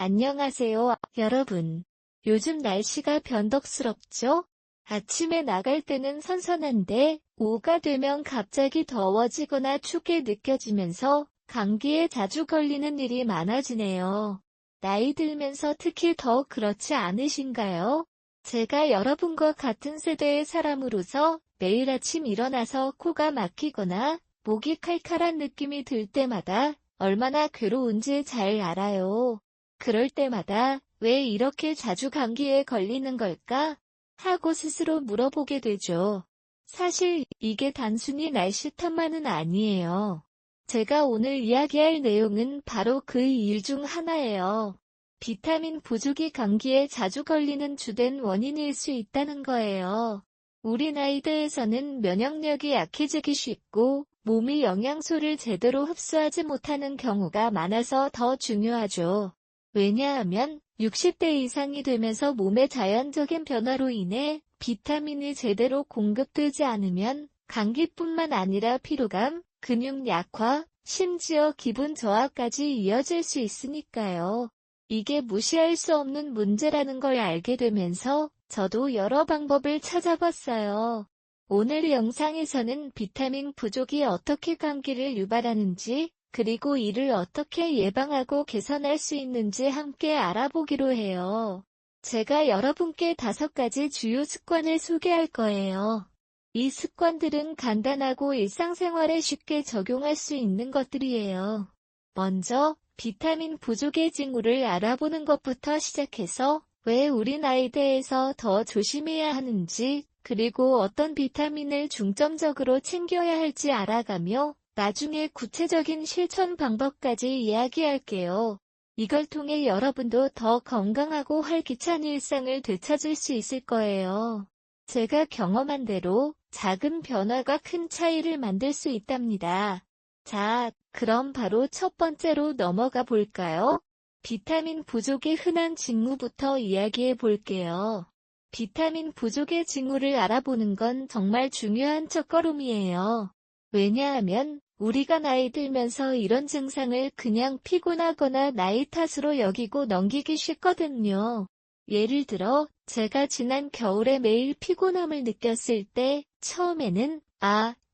안녕하세요, 여러분. 요즘 날씨가 변덕스럽죠? 아침에 나갈 때는 선선한데, 오후가 되면 갑자기 더워지거나 춥게 느껴지면서 감기에 자주 걸리는 일이 많아지네요. 나이 들면서 특히 더 그렇지 않으신가요? 제가 여러분과 같은 세대의 사람으로서 매일 아침 일어나서 코가 막히거나 목이 칼칼한 느낌이 들 때마다 얼마나 괴로운지 잘 알아요. 그럴 때마다 왜 이렇게 자주 감기에 걸리는 걸까? 하고 스스로 물어보게 되죠. 사실 이게 단순히 날씨 탓만은 아니에요. 제가 오늘 이야기할 내용은 바로 그 이유 중 하나예요. 비타민 부족이 감기에 자주 걸리는 주된 원인일 수 있다는 거예요. 우리 나이대에서는 면역력이 약해지기 쉽고 몸이 영양소를 제대로 흡수하지 못하는 경우가 많아서 더 중요하죠. 왜냐하면 60대 이상이 되면서 몸의 자연적인 변화로 인해 비타민이 제대로 공급되지 않으면 감기뿐만 아니라 피로감, 근육 약화, 심지어 기분 저하까지 이어질 수 있으니까요. 이게 무시할 수 없는 문제라는 걸 알게 되면서 저도 여러 방법을 찾아봤어요. 오늘 영상에서는 비타민 부족이 어떻게 감기를 유발하는지, 그리고 이를 어떻게 예방하고 개선할 수 있는지 함께 알아보기로 해요. 제가 여러분께 5가지 주요 습관을 소개할 거예요. 이 습관들은 간단하고 일상생활에 쉽게 적용할 수 있는 것들이에요. 먼저, 비타민 부족의 징후를 알아보는 것부터 시작해서 왜 우리 나이대에서 더 조심해야 하는지, 그리고 어떤 비타민을 중점적으로 챙겨야 할지 알아가며 나중에 구체적인 실천 방법까지 이야기할게요. 이걸 통해 여러분도 더 건강하고 활기찬 일상을 되찾을 수 있을 거예요. 제가 경험한 대로 작은 변화가 큰 차이를 만들 수 있답니다. 자, 그럼 바로 첫 번째로 넘어가 볼까요? 비타민 부족의 흔한 징후부터 이야기해 볼게요. 비타민 부족의 징후를 알아보는 건 정말 중요한 첫걸음이에요. 왜냐하면 우리가 나이 들면서 이런 증상을 그냥 피곤하거나 나이 탓으로 여기고 넘기기 쉽거든요. 예를 들어, 제가 지난 겨울에 매일 피곤함을 느꼈을 때 처음에는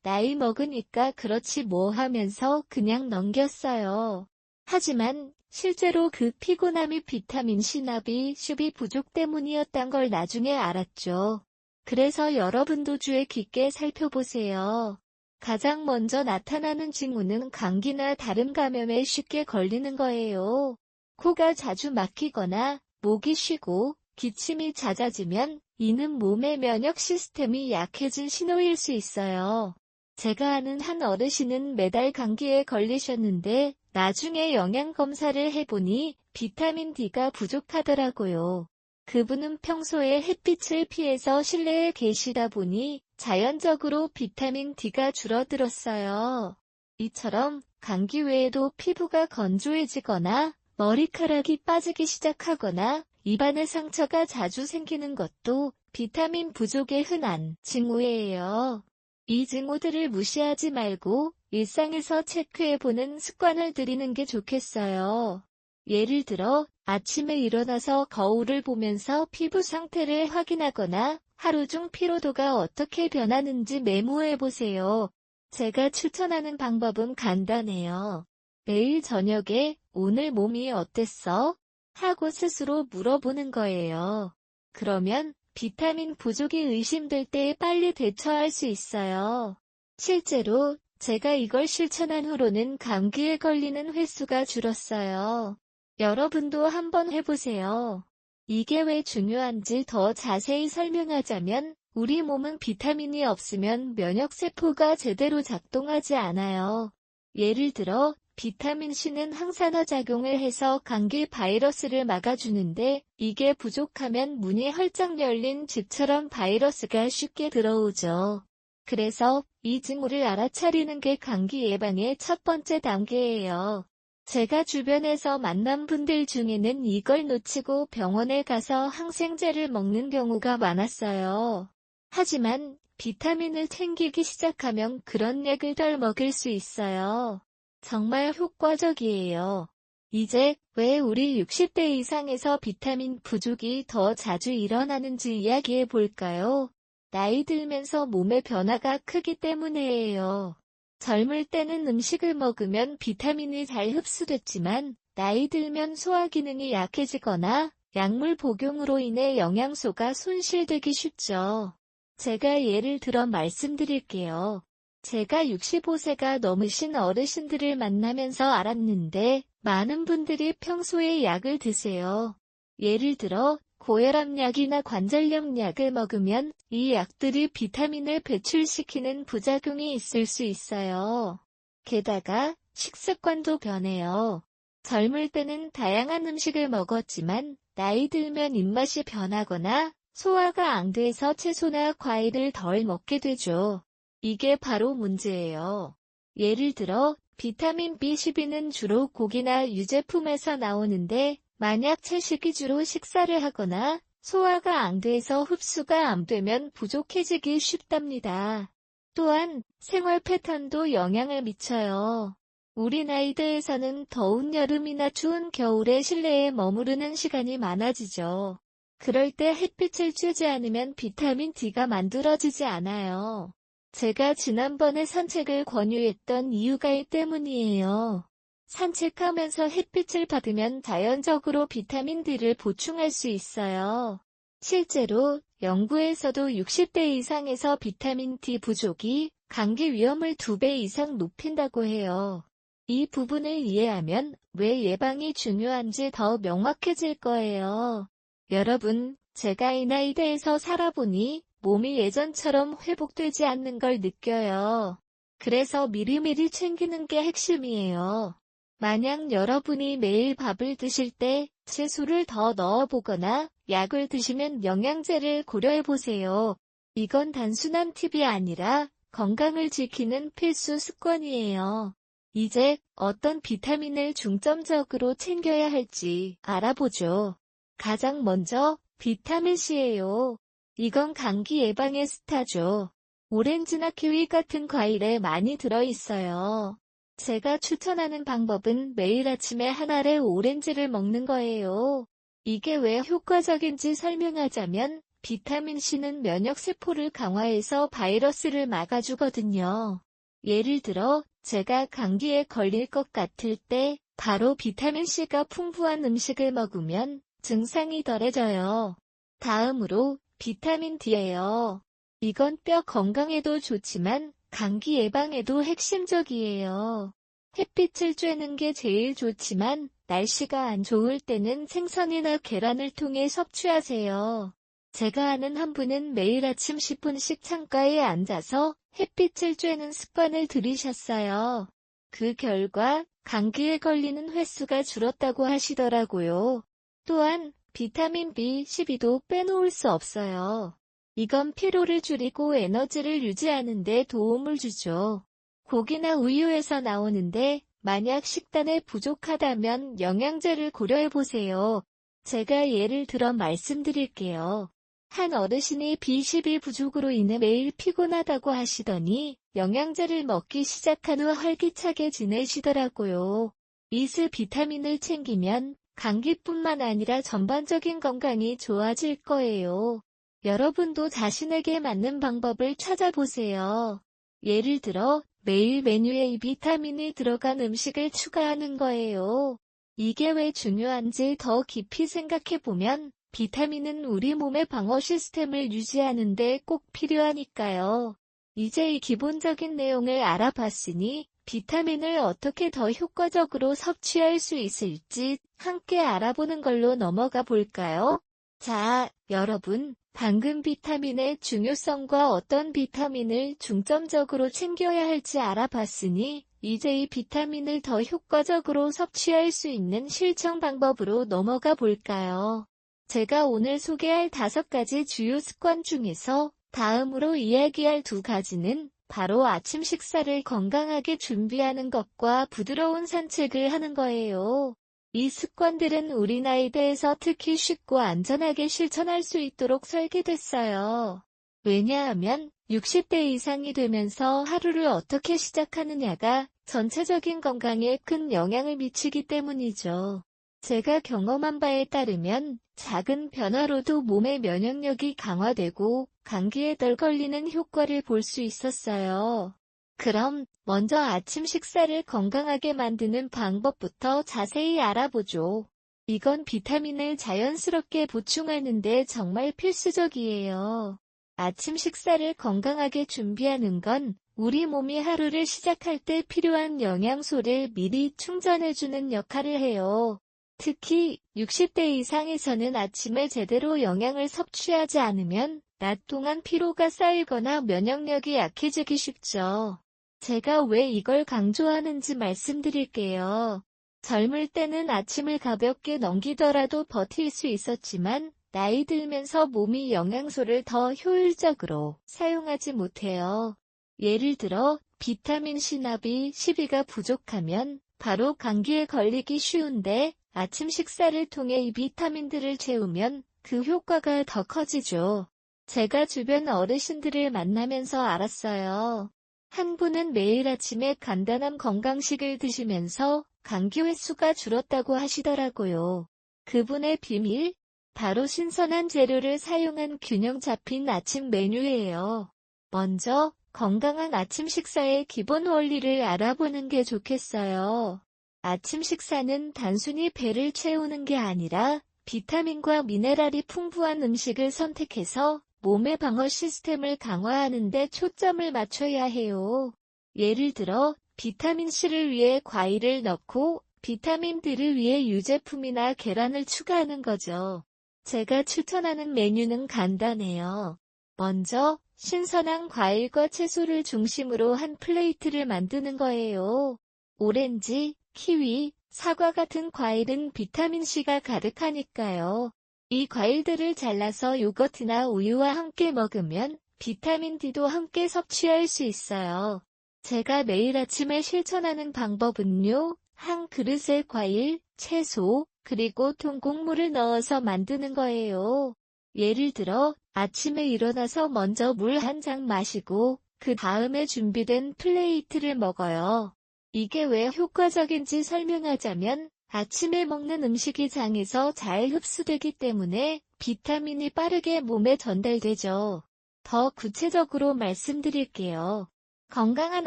나이 먹으니까 그렇지 뭐 하면서 그냥 넘겼어요. 하지만 실제로 그 피곤함이 비타민 C나 B12 부족 때문이었단 걸 나중에 알았죠. 그래서 여러분도 주의 깊게 살펴보세요. 가장 먼저 나타나는 징후는 감기나 다른 감염에 쉽게 걸리는 거예요. 코가 자주 막히거나 목이 쉬고 기침이 잦아지면 이는 몸의 면역 시스템이 약해진 신호일 수 있어요. 제가 아는 한 어르신은 매달 감기에 걸리셨는데 나중에 영양검사를 해보니 비타민 D가 부족하더라고요. 그분은 평소에 햇빛을 피해서 실내에 계시다 보니 자연적으로 비타민 D가 줄어들었어요. 이처럼 감기 외에도 피부가 건조해지거나 머리카락이 빠지기 시작하거나 입안에 상처가 자주 생기는 것도 비타민 부족의 흔한 징후예요. 이 징후들을 무시하지 말고 일상에서 체크해보는 습관을 들이는 게 좋겠어요. 예를 들어 아침에 일어나서 거울을 보면서 피부 상태를 확인하거나 하루 중 피로도가 어떻게 변하는지 메모해보세요. 제가 추천하는 방법은 간단해요. 매일 저녁에 오늘 몸이 어땠어? 하고 스스로 물어보는 거예요. 그러면 비타민 부족이 의심될 때 빨리 대처할 수 있어요. 실제로 제가 이걸 실천한 후로는 감기에 걸리는 횟수가 줄었어요. 여러분도 한번 해보세요. 이게 왜 중요한지 더 자세히 설명하자면 우리 몸은 비타민이 없으면 면역세포가 제대로 작동하지 않아요. 예를 들어 비타민 C는 항산화 작용을 해서 감기 바이러스를 막아주는데 이게 부족하면 문이 활짝 열린 집처럼 바이러스가 쉽게 들어오죠. 그래서 이 징후를 알아차리는 게 감기 예방의 첫 번째 단계예요. 제가 주변에서 만난 분들 중에는 이걸 놓치고 병원에 가서 항생제를 먹는 경우가 많았어요. 하지만 비타민을 챙기기 시작하면 그런 약을 덜 먹을 수 있어요. 정말 효과적이에요. 이제 왜 우리 60대 이상에서 비타민 부족이 더 자주 일어나는지 이야기해 볼까요? 나이 들면서 몸의 변화가 크기 때문이에요. 젊을 때는 음식을 먹으면 비타민이 잘 흡수됐지만 나이 들면 소화 기능이 약해지거나 약물 복용으로 인해 영양소가 손실되기 쉽죠. 제가 예를 들어 말씀드릴게요. 제가 65세가 넘으신 어르신들을 만나면서 알았는데 많은 분들이 평소에 약을 드세요. 예를 들어 고혈압약이나 관절염 약을 먹으면 이 약들이 비타민을 배출시키는 부작용이 있을 수 있어요. 게다가 식습관도 변해요. 젊을 때는 다양한 음식을 먹었지만 나이 들면 입맛이 변하거나 소화가 안 돼서 채소나 과일을 덜 먹게 되죠. 이게 바로 문제예요. 예를 들어 비타민 B12는 주로 고기나 유제품에서 나오는데 만약 채식 위주로 식사를 하거나 소화가 안 돼서 흡수가 안 되면 부족해지기 쉽답니다. 또한 생활 패턴도 영향을 미쳐요. 우리 나이대에서는 더운 여름이나 추운 겨울에 실내에 머무르는 시간이 많아지죠. 그럴 때 햇빛을 쬐지 않으면 비타민 D가 만들어지지 않아요. 제가 지난번에 산책을 권유했던 이유가 이 때문이에요. 산책하면서 햇빛을 받으면 자연적으로 비타민 D를 보충할 수 있어요. 실제로 연구에서도 60대 이상에서 비타민 D 부족이 감기 위험을 2배 이상 높인다고 해요. 이 부분을 이해하면 왜 예방이 중요한지 더 명확해질 거예요. 여러분, 제가 이 나이대에서 살아보니 몸이 예전처럼 회복되지 않는 걸 느껴요. 그래서 미리미리 챙기는 게 핵심이에요. 만약 여러분이 매일 밥을 드실 때 채소를 더 넣어보거나 약을 드시면 영양제를 고려해보세요. 이건 단순한 팁이 아니라 건강을 지키는 필수 습관이에요. 이제 어떤 비타민을 중점적으로 챙겨야 할지 알아보죠. 가장 먼저 비타민C예요. 이건 감기 예방의 스타죠. 오렌지나 키위 같은 과일에 많이 들어있어요. 제가 추천하는 방법은 매일 아침에 한 알의 오렌지를 먹는 거예요. 이게 왜 효과적인지 설명하자면 비타민C는 면역세포를 강화해서 바이러스를 막아주거든요. 예를 들어 제가 감기에 걸릴 것 같을 때 바로 비타민C가 풍부한 음식을 먹으면 증상이 덜해져요. 다음으로 비타민 D예요. 이건 뼈 건강에도 좋지만 감기 예방에도 핵심적이에요. 햇빛을 쬐는 게 제일 좋지만 날씨가 안 좋을 때는 생선이나 계란을 통해 섭취하세요. 제가 아는 한 분은 매일 아침 10분씩 창가에 앉아서 햇빛을 쬐는 습관을 들이셨어요. 그 결과 감기에 걸리는 횟수가 줄었다고 하시더라고요. 또한 비타민 B12도 빼놓을 수 없어요. 이건 피로를 줄이고 에너지를 유지하는 데 도움을 주죠. 고기나 우유에서 나오는데 만약 식단에 부족하다면 영양제를 고려해보세요. 제가 예를 들어 말씀드릴게요. 한 어르신이 B12 부족으로 인해 매일 피곤하다고 하시더니 영양제를 먹기 시작한 후 활기차게 지내시더라고요. 이스 비타민을 챙기면 감기뿐만 아니라 전반적인 건강이 좋아질 거예요. 여러분도 자신에게 맞는 방법을 찾아보세요. 예를 들어 매일 메뉴에 이 비타민이 들어간 음식을 추가하는 거예요. 이게 왜 중요한지 더 깊이 생각해보면 비타민은 우리 몸의 방어 시스템을 유지하는 데 꼭 필요하니까요. 이제 이 기본적인 내용을 알아봤으니 비타민을 어떻게 더 효과적으로 섭취할 수 있을지 함께 알아보는 걸로 넘어가 볼까요? 자, 여러분, 방금 비타민의 중요성과 어떤 비타민을 중점적으로 챙겨야 할지 알아봤으니 이제 이 비타민을 더 효과적으로 섭취할 수 있는 실천 방법으로 넘어가 볼까요? 제가 오늘 소개할 5가지 주요 습관 중에서 다음으로 이야기할 2가지는 바로 아침 식사를 건강하게 준비하는 것과 부드러운 산책을 하는 거예요. 이 습관들은 우리 나이대에서 특히 쉽고 안전하게 실천할 수 있도록 설계됐어요. 왜냐하면 60대 이상이 되면서 하루를 어떻게 시작하느냐가 전체적인 건강에 큰 영향을 미치기 때문이죠. 제가 경험한 바에 따르면 작은 변화로도 몸의 면역력이 강화되고 감기에 덜 걸리는 효과를 볼 수 있었어요. 그럼 먼저 아침 식사를 건강하게 만드는 방법부터 자세히 알아보죠. 이건 비타민을 자연스럽게 보충하는 데 정말 필수적이에요. 아침 식사를 건강하게 준비하는 건 우리 몸이 하루를 시작할 때 필요한 영양소를 미리 충전해주는 역할을 해요. 특히 60대 이상에서는 아침에 제대로 영양을 섭취하지 않으면 낮 동안 피로가 쌓이거나 면역력이 약해지기 쉽죠. 제가 왜 이걸 강조하는지 말씀드릴게요. 젊을 때는 아침을 가볍게 넘기더라도 버틸 수 있었지만 나이 들면서 몸이 영양소를 더 효율적으로 사용하지 못해요. 예를 들어 비타민C나 B12가 부족하면 바로 감기에 걸리기 쉬운데 아침 식사를 통해 이 비타민들을 채우면 그 효과가 더 커지죠. 제가 주변 어르신들을 만나면서 알았어요. 한 분은 매일 아침에 간단한 건강식을 드시면서 감기 횟수가 줄었다고 하시더라고요. 그분의 비밀? 바로 신선한 재료를 사용한 균형 잡힌 아침 메뉴예요. 먼저 건강한 아침 식사의 기본 원리를 알아보는 게 좋겠어요. 아침 식사는 단순히 배를 채우는 게 아니라 비타민과 미네랄이 풍부한 음식을 선택해서 몸의 방어 시스템을 강화하는 데 초점을 맞춰야 해요. 예를 들어 비타민C를 위해 과일을 넣고 비타민 D를 위해 유제품이나 계란을 추가하는 거죠. 제가 추천하는 메뉴는 간단해요. 먼저 신선한 과일과 채소를 중심으로 한 플레이트를 만드는 거예요. 오렌지, 키위, 사과 같은 과일은 비타민C가 가득하니까요. 이 과일들을 잘라서 요거트나 우유와 함께 먹으면 비타민 D도 함께 섭취할 수 있어요. 제가 매일 아침에 실천하는 방법은요, 한 그릇에 과일, 채소, 그리고 통곡물을 넣어서 만드는 거예요. 예를 들어 아침에 일어나서 먼저 물 한 잔 마시고 그 다음에 준비된 플레이트를 먹어요. 이게 왜 효과적인지 설명하자면 아침에 먹는 음식이 장에서 잘 흡수되기 때문에 비타민이 빠르게 몸에 전달되죠. 더 구체적으로 말씀드릴게요. 건강한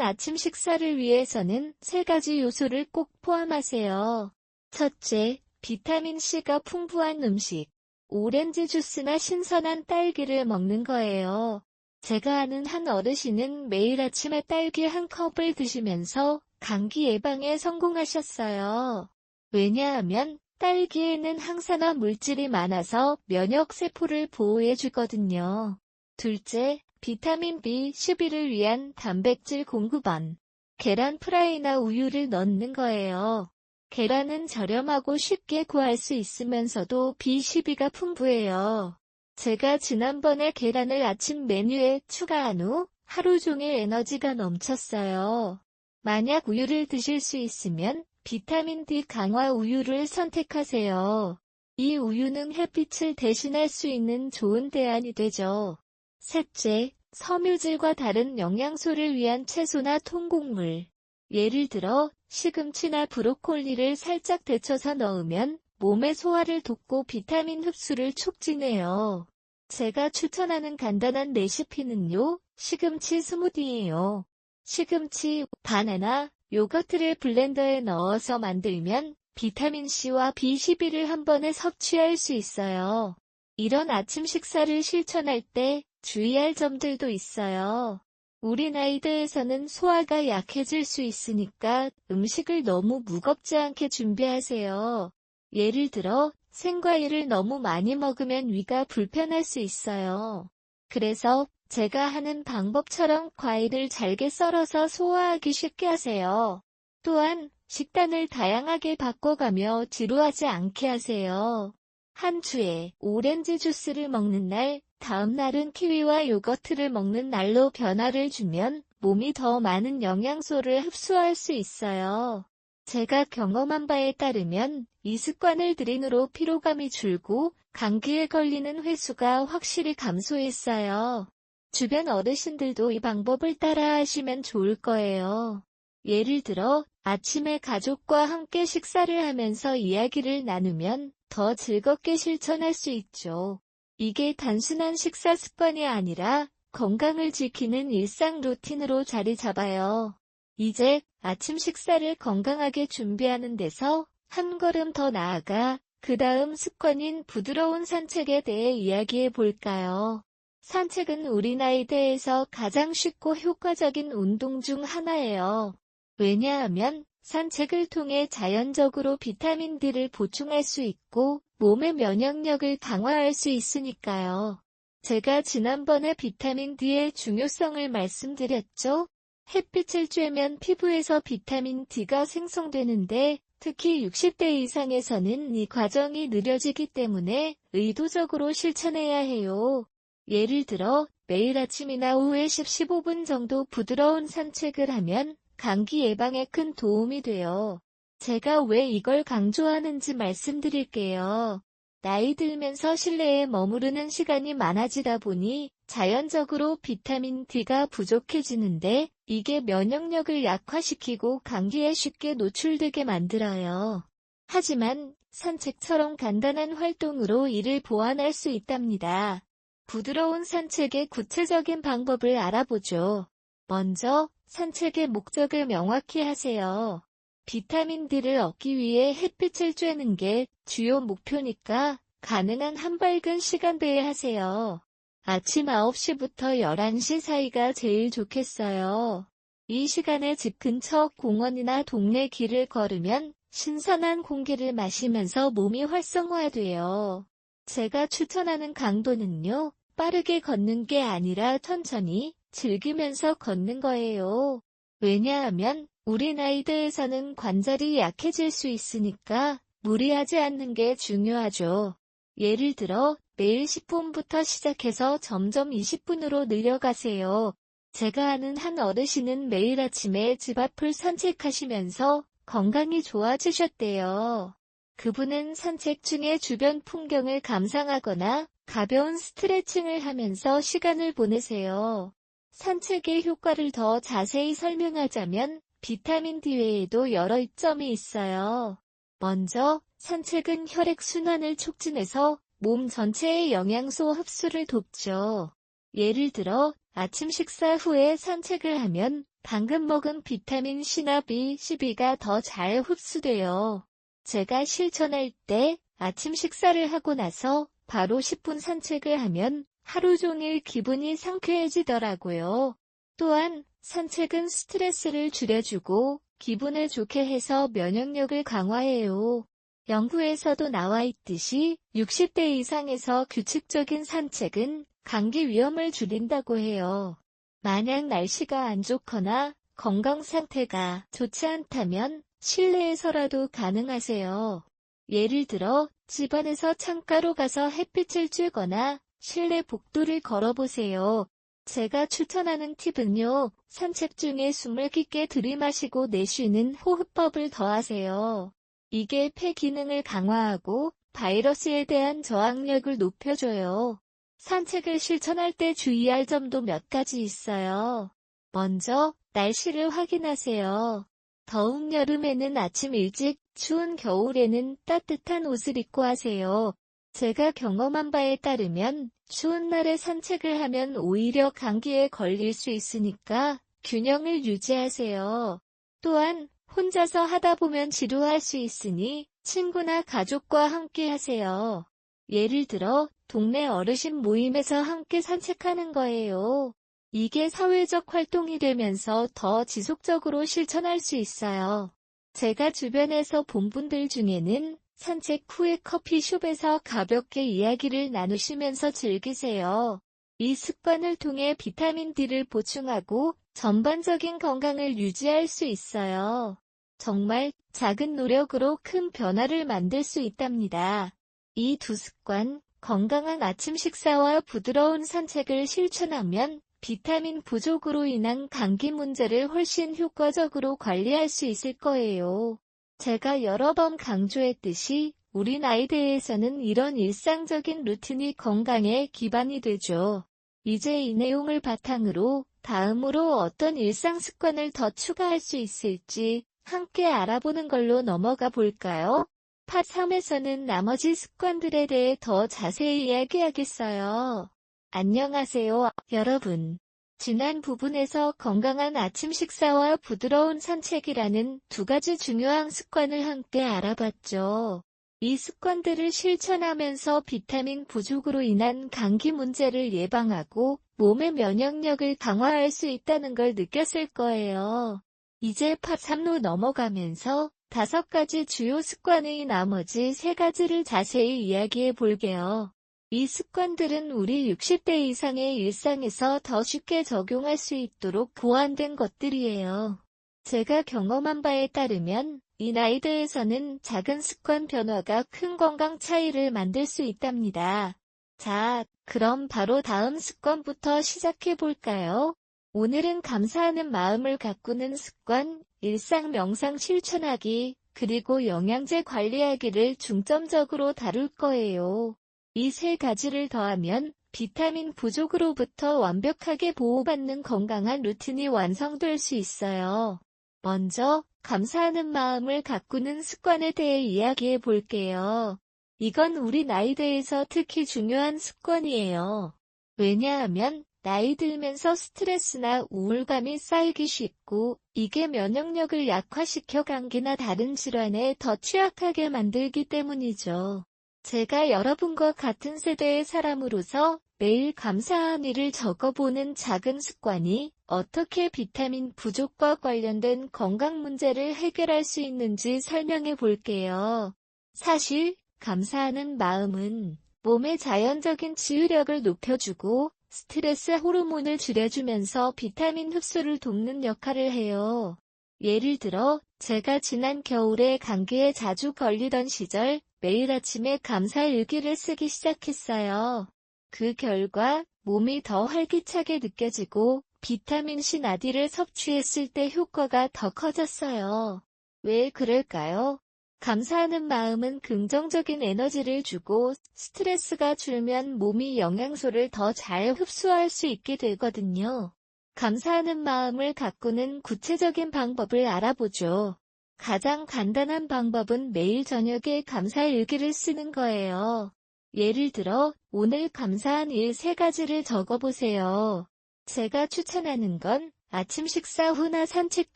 아침 식사를 위해서는 3가지 요소를 꼭 포함하세요. 첫째, 비타민C가 풍부한 음식. 오렌지 주스나 신선한 딸기를 먹는 거예요. 제가 아는 한 어르신은 매일 아침에 딸기 한 컵을 드시면서 감기 예방에 성공하셨어요. 왜냐하면 딸기에는 항산화 물질이 많아서 면역 세포를 보호해 주거든요. 둘째, 비타민 B12를 위한 단백질 공급원. 계란 프라이나 우유를 넣는 거예요. 계란은 저렴하고 쉽게 구할 수 있으면서도 B12가 풍부해요. 제가 지난번에 계란을 아침 메뉴에 추가한 후 하루 종일 에너지가 넘쳤어요. 만약 우유를 드실 수 있으면 비타민 D 강화 우유를 선택하세요. 이 우유는 햇빛을 대신할 수 있는 좋은 대안이 되죠. 셋째, 섬유질과 다른 영양소를 위한 채소나 통곡물. 예를 들어 시금치나 브로콜리를 살짝 데쳐서 넣으면 몸의 소화를 돕고 비타민 흡수를 촉진해요. 제가 추천하는 간단한 레시피는요, 시금치 스무디예요. 시금치, 바나나, 요거트를 블렌더에 넣어서 만들면 비타민C와 B12를 한 번에 섭취할 수 있어요. 이런 아침 식사를 실천할 때 주의할 점들도 있어요. 우리 나이대에서는 소화가 약해질 수 있으니까 음식을 너무 무겁지 않게 준비하세요. 예를 들어 생과일을 너무 많이 먹으면 위가 불편할 수 있어요. 그래서 제가 하는 방법처럼 과일을 잘게 썰어서 소화하기 쉽게 하세요. 또한 식단을 다양하게 바꿔가며 지루하지 않게 하세요. 한 주에 오렌지 주스를 먹는 날, 다음 날은 키위와 요거트를 먹는 날로 변화를 주면 몸이 더 많은 영양소를 흡수할 수 있어요. 제가 경험한 바에 따르면 이 습관을 들인 후로 피로감이 줄고 감기에 걸리는 횟수가 확실히 감소했어요. 주변 어르신들도 이 방법을 따라 하시면 좋을 거예요. 예를 들어 아침에 가족과 함께 식사를 하면서 이야기를 나누면 더 즐겁게 실천할 수 있죠. 이게 단순한 식사 습관이 아니라 건강을 지키는 일상 루틴으로 자리 잡아요. 이제 아침 식사를 건강하게 준비하는 데서 한 걸음 더 나아가 그 다음 습관인 부드러운 산책에 대해 이야기해 볼까요? 산책은 우리 나이대에서 가장 쉽고 효과적인 운동 중 하나예요. 왜냐하면 산책을 통해 자연적으로 비타민 D를 보충할 수 있고 몸의 면역력을 강화할 수 있으니까요. 제가 지난번에 비타민 D의 중요성을 말씀드렸죠? 햇빛을 쬐면 피부에서 비타민 D가 생성되는데 특히 60대 이상에서는 이 과정이 느려지기 때문에 의도적으로 실천해야 해요. 예를 들어 매일 아침이나 오후에 10-15분 정도 부드러운 산책을 하면 감기 예방에 큰 도움이 돼요. 제가 왜 이걸 강조하는지 말씀드릴게요. 나이 들면서 실내에 머무르는 시간이 많아지다 보니 자연적으로 비타민 D가 부족해지는데 이게 면역력을 약화시키고 감기에 쉽게 노출되게 만들어요. 하지만 산책처럼 간단한 활동으로 이를 보완할 수 있답니다. 부드러운 산책의 구체적인 방법을 알아보죠. 먼저 산책의 목적을 명확히 하세요. 비타민 D를 얻기 위해 햇빛을 쬐는 게 주요 목표니까 가능한 한밝은 시간대에 하세요. 아침 9시부터 11시 사이가 제일 좋겠어요. 이 시간에 집 근처 공원이나 동네 길을 걸으면 신선한 공기를 마시면서 몸이 활성화돼요. 제가 추천하는 강도는요, 빠르게 걷는 게 아니라 천천히 즐기면서 걷는 거예요. 왜냐하면 우리 나이대에서는 관절이 약해질 수 있으니까 무리하지 않는 게 중요하죠. 예를 들어 매일 10분부터 시작해서 점점 20분으로 늘려가세요. 제가 아는 한 어르신은 매일 아침에 집 앞을 산책하시면서 건강이 좋아지셨대요. 그분은 산책 중에 주변 풍경을 감상하거나 가벼운 스트레칭을 하면서 시간을 보내세요. 산책의 효과를 더 자세히 설명하자면 비타민 D 외에도 여러 이점이 있어요. 먼저 산책은 혈액순환을 촉진해서 몸 전체의 영양소 흡수를 돕죠. 예를 들어 아침 식사 후에 산책을 하면 방금 먹은 비타민 C나 B, 12가 더 잘 흡수돼요. 제가 실천할 때 아침 식사를 하고 나서 바로 10분 산책을 하면 하루 종일 기분이 상쾌해지더라고요. 또한 산책은 스트레스를 줄여주고 기분을 좋게 해서 면역력을 강화해요. 연구에서도 나와 있듯이 60대 이상에서 규칙적인 산책은 감기 위험을 줄인다고 해요. 만약 날씨가 안 좋거나 건강 상태가 좋지 않다면 실내에서라도 가능하세요. 예를 들어 집안에서 창가로 가서 햇빛을 쬐거나 실내 복도를 걸어보세요. 제가 추천하는 팁은요, 산책 중에 숨을 깊게 들이마시고 내쉬는 호흡법을 더하세요. 이게 폐 기능을 강화하고 바이러스에 대한 저항력을 높여줘요. 산책을 실천할 때 주의할 점도 몇 가지 있어요. 먼저 날씨를 확인하세요. 더운 여름에는 아침 일찍, 추운 겨울에는 따뜻한 옷을 입고 하세요. 제가 경험한 바에 따르면 추운 날에 산책을 하면 오히려 감기에 걸릴 수 있으니까 균형을 유지하세요. 또한 혼자서 하다 보면 지루할 수 있으니 친구나 가족과 함께 하세요. 예를 들어 동네 어르신 모임에서 함께 산책하는 거예요. 이게 사회적 활동이 되면서 더 지속적으로 실천할 수 있어요. 제가 주변에서 본 분들 중에는 산책 후에 커피숍에서 가볍게 이야기를 나누시면서 즐기세요. 이 습관을 통해 비타민 D를 보충하고 전반적인 건강을 유지할 수 있어요. 정말 작은 노력으로 큰 변화를 만들 수 있답니다. 이 두 습관, 건강한 아침 식사와 부드러운 산책을 실천하면 비타민 부족으로 인한 감기 문제를 훨씬 효과적으로 관리할 수 있을 거예요. 제가 여러 번 강조했듯이 우리 나이대에서는 이런 일상적인 루틴이 건강에 기반이 되죠. 이제 이 내용을 바탕으로 다음으로 어떤 일상 습관을 더 추가할 수 있을지 함께 알아보는 걸로 넘어가 볼까요? 파 3에서는 나머지 습관들에 대해 더 자세히 이야기하겠어요. 안녕하세요, 여러분. 지난 부분에서 건강한 아침 식사와 부드러운 산책이라는 두 가지 중요한 습관을 함께 알아봤죠. 이 습관들을 실천하면서 비타민 부족으로 인한 감기 문제를 예방하고 몸의 면역력을 강화할 수 있다는 걸 느꼈을 거예요. 이제 파 3로 넘어가면서 5가지 주요 습관의 나머지 3가지를 자세히 이야기해 볼게요. 이 습관들은 우리 60대 이상의 일상에서 더 쉽게 적용할 수 있도록 고안된 것들이에요. 제가 경험한 바에 따르면 이 나이대에서는 작은 습관 변화가 큰 건강 차이를 만들 수 있답니다. 자, 그럼 바로 다음 습관부터 시작해 볼까요? 오늘은 감사하는 마음을 가꾸는 습관, 일상 명상 실천하기, 그리고 영양제 관리하기를 중점적으로 다룰 거예요. 이 3가지를 더하면 비타민 부족으로부터 완벽하게 보호받는 건강한 루틴이 완성될 수 있어요. 먼저, 감사하는 마음을 가꾸는 습관에 대해 이야기해 볼게요. 이건 우리 나이대에서 특히 중요한 습관이에요. 왜냐하면 나이 들면서 스트레스나 우울감이 쌓이기 쉽고 이게 면역력을 약화시켜 감기나 다른 질환에 더 취약하게 만들기 때문이죠. 제가 여러분과 같은 세대의 사람으로서 매일 감사한 일을 적어보는 작은 습관이 어떻게 비타민 부족과 관련된 건강 문제를 해결할 수 있는지 설명해 볼게요. 사실, 감사하는 마음은 몸의 자연적인 치유력을 높여주고 스트레스 호르몬을 줄여주면서 비타민 흡수를 돕는 역할을 해요. 예를 들어, 제가 지난 겨울에 감기에 자주 걸리던 시절 매일 아침에 감사 일기를 쓰기 시작했어요. 그 결과 몸이 더 활기차게 느껴지고 비타민C 나디를 섭취했을 때 효과가 더 커졌어요. 왜 그럴까요? 감사하는 마음은 긍정적인 에너지를 주고 스트레스가 줄면 몸이 영양소를 더 잘 흡수할 수 있게 되거든요. 감사하는 마음을 가꾸는 구체적인 방법을 알아보죠. 가장 간단한 방법은 매일 저녁에 감사 일기를 쓰는 거예요. 예를 들어, 오늘 감사한 일 3가지를 적어보세요. 제가 추천하는 건 아침 식사 후나 산책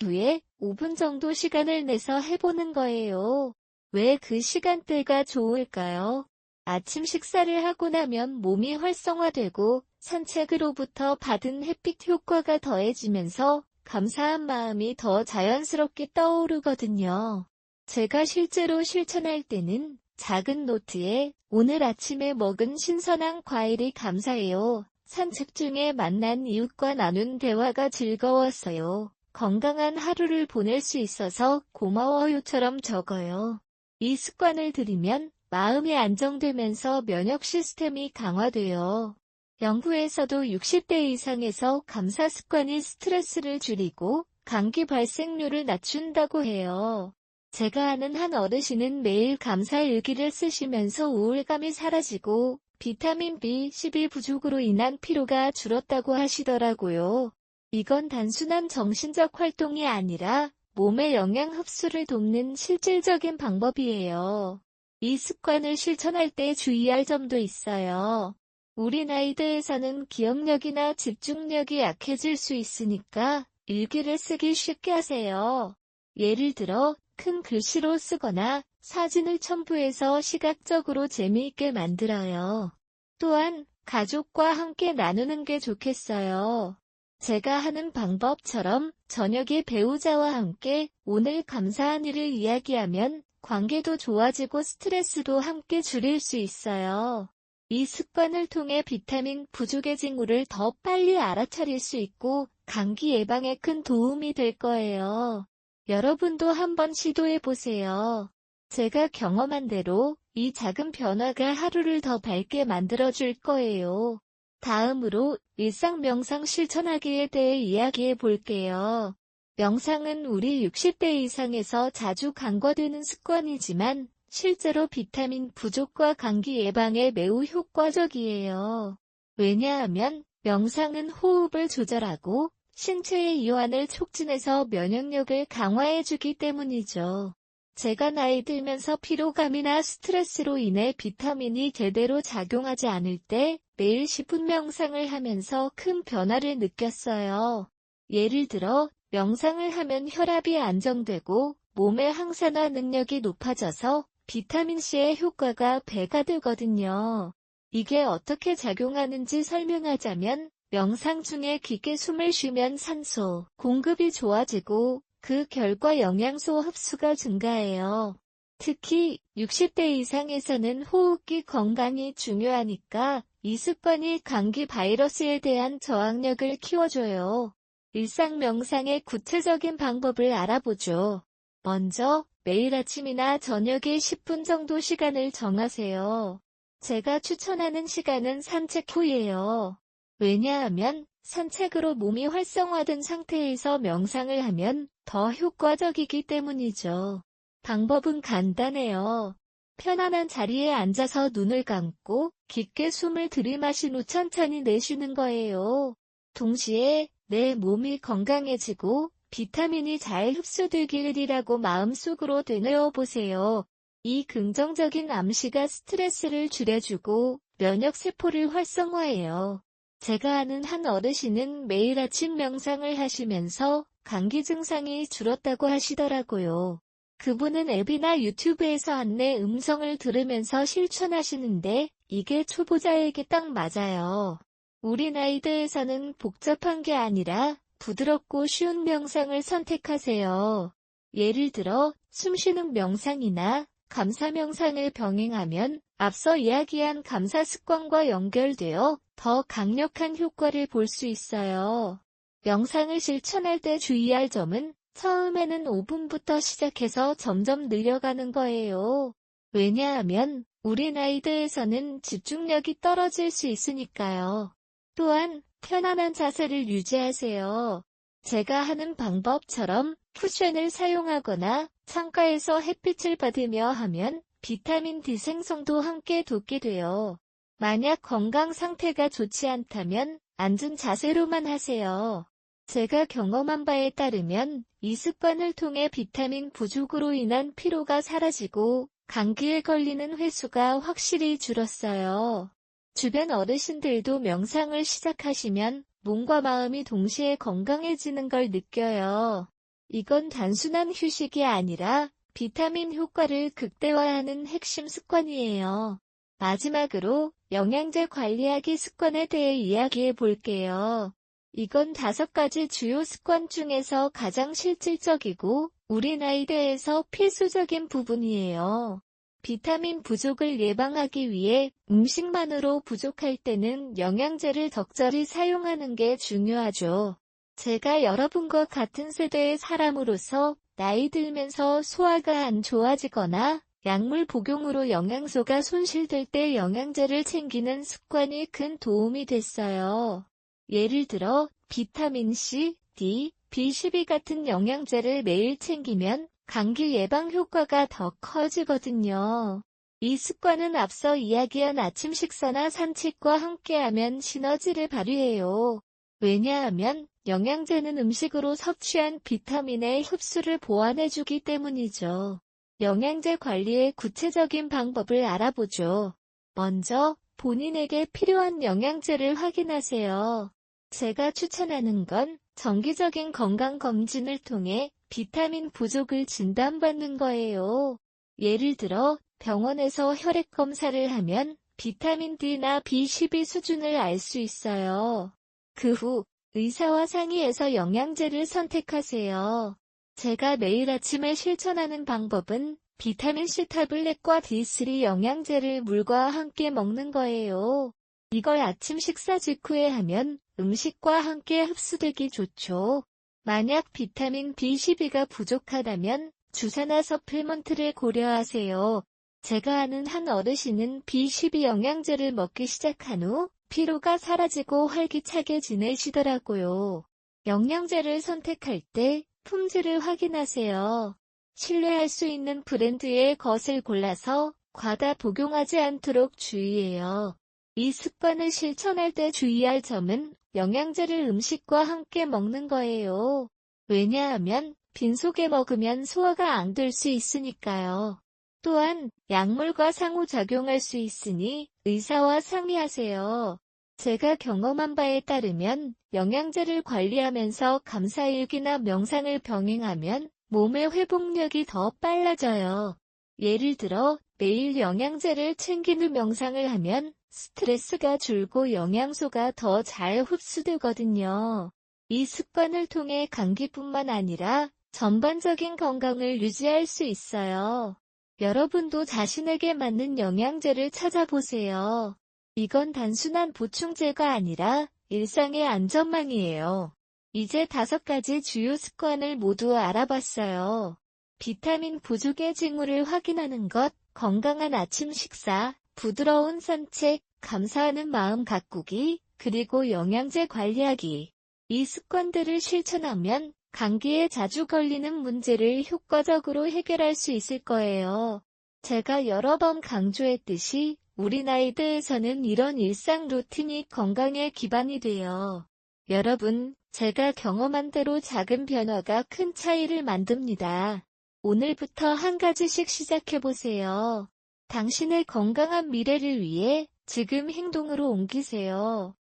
후에 5분 정도 시간을 내서 해보는 거예요. 왜 그 시간대가 좋을까요? 아침 식사를 하고 나면 몸이 활성화되고 산책으로부터 받은 햇빛 효과가 더해지면서 감사한 마음이 더 자연스럽게 떠오르거든요. 제가 실제로 실천할 때는 작은 노트에 오늘 아침에 먹은 신선한 과일이 감사해요. 산책 중에 만난 이웃과 나눈 대화가 즐거웠어요. 건강한 하루를 보낼 수 있어서 고마워요처럼 적어요. 이 습관을 들이면 마음이 안정되면서 면역 시스템이 강화돼요. 연구에서도 60대 이상에서 감사 습관이 스트레스를 줄이고 감기 발생률을 낮춘다고 해요. 제가 아는 한 어르신은 매일 감사 일기를 쓰시면서 우울감이 사라지고 비타민 B12 부족으로 인한 피로가 줄었다고 하시더라고요. 이건 단순한 정신적 활동이 아니라 몸의 영양 흡수를 돕는 실질적인 방법이에요. 이 습관을 실천할 때 주의할 점도 있어요. 우리 나이대에서는 기억력이나 집중력이 약해질 수 있으니까 일기를 쓰기 쉽게 하세요. 예를 들어 큰 글씨로 쓰거나 사진을 첨부해서 시각적으로 재미있게 만들어요. 또한 가족과 함께 나누는 게 좋겠어요. 제가 하는 방법처럼 저녁에 배우자와 함께 오늘 감사한 일을 이야기하면 관계도 좋아지고 스트레스도 함께 줄일 수 있어요. 이 습관을 통해 비타민 부족의 징후를 더 빨리 알아차릴 수 있고 감기 예방에 큰 도움이 될 거예요. 여러분도 한번 시도해 보세요. 제가 경험한 대로 이 작은 변화가 하루를 더 밝게 만들어줄 거예요. 다음으로 일상 명상 실천하기에 대해 이야기해 볼게요. 명상은 우리 60대 이상에서 자주 간과되는 습관이지만 실제로 비타민 부족과 감기 예방에 매우 효과적이에요. 왜냐하면 명상은 호흡을 조절하고 신체의 이완을 촉진해서 면역력을 강화해주기 때문이죠. 제가 나이 들면서 피로감이나 스트레스로 인해 비타민이 제대로 작용하지 않을 때 매일 10분 명상을 하면서 큰 변화를 느꼈어요. 예를 들어 명상을 하면 혈압이 안정되고 몸의 항산화 능력이 높아져서 비타민C의 효과가 배가 되거든요. 이게 어떻게 작용하는지 설명하자면 명상 중에 깊게 숨을 쉬면 산소 공급이 좋아지고 그 결과 영양소 흡수가 증가해요. 특히 60대 이상에서는 호흡기 건강이 중요하니까 이 습관이 감기 바이러스에 대한 저항력을 키워줘요. 일상 명상의 구체적인 방법을 알아보죠. 먼저 매일 아침이나 저녁에 10분 정도 시간을 정하세요. 제가 추천하는 시간은 산책 후예요. 왜냐하면 산책으로 몸이 활성화된 상태에서 명상을 하면 더 효과적이기 때문이죠. 방법은 간단해요. 편안한 자리에 앉아서 눈을 감고 깊게 숨을 들이마신 후 천천히 내쉬는 거예요. 동시에 내 몸이 건강해지고 비타민이 잘 흡수되기를이라고 마음속으로 되뇌어 보세요. 이 긍정적인 암시가 스트레스를 줄여주고 면역세포를 활성화해요. 제가 아는 한 어르신은 매일 아침 명상을 하시면서 감기 증상이 줄었다고 하시더라고요. 그분은 앱이나 유튜브에서 안내 음성을 들으면서 실천하시는데 이게 초보자에게 딱 맞아요. 우리 나이대에서는 복잡한 게 아니라 부드럽고 쉬운 명상을 선택하세요. 예를 들어 숨쉬는 명상이나 감사 명상을 병행하면 앞서 이야기한 감사 습관과 연결되어 더 강력한 효과를 볼 수 있어요. 명상을 실천할 때 주의할 점은 처음에는 5분부터 시작해서 점점 늘려가는 거예요. 왜냐하면 우리 나이대에서는 집중력이 떨어질 수 있으니까요. 또한 편안한 자세를 유지하세요. 제가 하는 방법처럼 쿠션을 사용하거나 창가에서 햇빛을 받으며 하면 비타민 D 생성도 함께 돕게 돼요. 만약 건강 상태가 좋지 않다면 앉은 자세로만 하세요. 제가 경험한 바에 따르면 이 습관을 통해 비타민 부족으로 인한 피로가 사라지고 감기에 걸리는 횟수가 확실히 줄었어요. 주변 어르신들도 명상을 시작하시면 몸과 마음이 동시에 건강해지는 걸 느껴요. 이건 단순한 휴식이 아니라 비타민 효과를 극대화하는 핵심 습관이에요. 마지막으로 영양제 관리하기 습관에 대해 이야기해 볼게요. 이건 5가지 주요 습관 중에서 가장 실질적이고 우리 나이대에서 필수적인 부분이에요. 비타민 부족을 예방하기 위해 음식만으로 부족할 때는 영양제를 적절히 사용하는 게 중요하죠. 제가 여러분과 같은 세대의 사람으로서 나이 들면서 소화가 안 좋아지거나 약물 복용으로 영양소가 손실될 때 영양제를 챙기는 습관이 큰 도움이 됐어요. 예를 들어 비타민 C, D, B12 같은 영양제를 매일 챙기면 감기 예방 효과가 더 커지거든요. 이 습관은 앞서 이야기한 아침 식사나 산책과 함께하면 시너지를 발휘해요. 왜냐하면 영양제는 음식으로 섭취한 비타민의 흡수를 보완해주기 때문이죠. 영양제 관리의 구체적인 방법을 알아보죠. 먼저 본인에게 필요한 영양제를 확인하세요. 제가 추천하는 건 정기적인 건강검진을 통해 비타민 부족을 진단받는 거예요. 예를 들어 병원에서 혈액 검사를 하면 비타민 D나 B12 수준을 알 수 있어요. 그 후 의사와 상의해서 영양제를 선택하세요. 제가 매일 아침에 실천하는 방법은 비타민C 타블렛과 D3 영양제를 물과 함께 먹는 거예요. 이걸 아침 식사 직후에 하면 음식과 함께 흡수되기 좋죠. 만약 비타민 B12가 부족하다면 주사나 서플먼트를 고려하세요. 제가 아는 한 어르신은 B12 영양제를 먹기 시작한 후 피로가 사라지고 활기차게 지내시더라고요. 영양제를 선택할 때 품질을 확인하세요. 신뢰할 수 있는 브랜드의 것을 골라서 과다 복용하지 않도록 주의해요. 이 습관을 실천할 때 주의할 점은 영양제를 음식과 함께 먹는 거예요. 왜냐하면 빈속에 먹으면 소화가 안 될 수 있으니까요. 또한 약물과 상호작용할 수 있으니 의사와 상의하세요. 제가 경험한 바에 따르면 영양제를 관리하면서 감사일기나 명상을 병행하면 몸의 회복력이 더 빨라져요. 예를 들어 매일 영양제를 챙기는 명상을 하면 스트레스가 줄고 영양소가 더 잘 흡수되거든요. 이 습관을 통해 감기뿐만 아니라 전반적인 건강을 유지할 수 있어요. 여러분도 자신에게 맞는 영양제를 찾아보세요. 이건 단순한 보충제가 아니라 일상의 안전망이에요. 이제 5가지 주요 습관을 모두 알아봤어요. 비타민 부족의 징후를 확인하는 것, 건강한 아침 식사, 부드러운 산책, 감사하는 마음 가꾸기, 그리고 영양제 관리하기. 이 습관들을 실천하면 감기에 자주 걸리는 문제를 효과적으로 해결할 수 있을 거예요. 제가 여러 번 강조했듯이 우리 나이대에서는 이런 일상 루틴이 건강의 기반이 돼요. 여러분, 제가 경험한 대로 작은 변화가 큰 차이를 만듭니다. 오늘부터 한 가지씩 시작해보세요. 당신의 건강한 미래를 위해 지금 행동으로 옮기세요.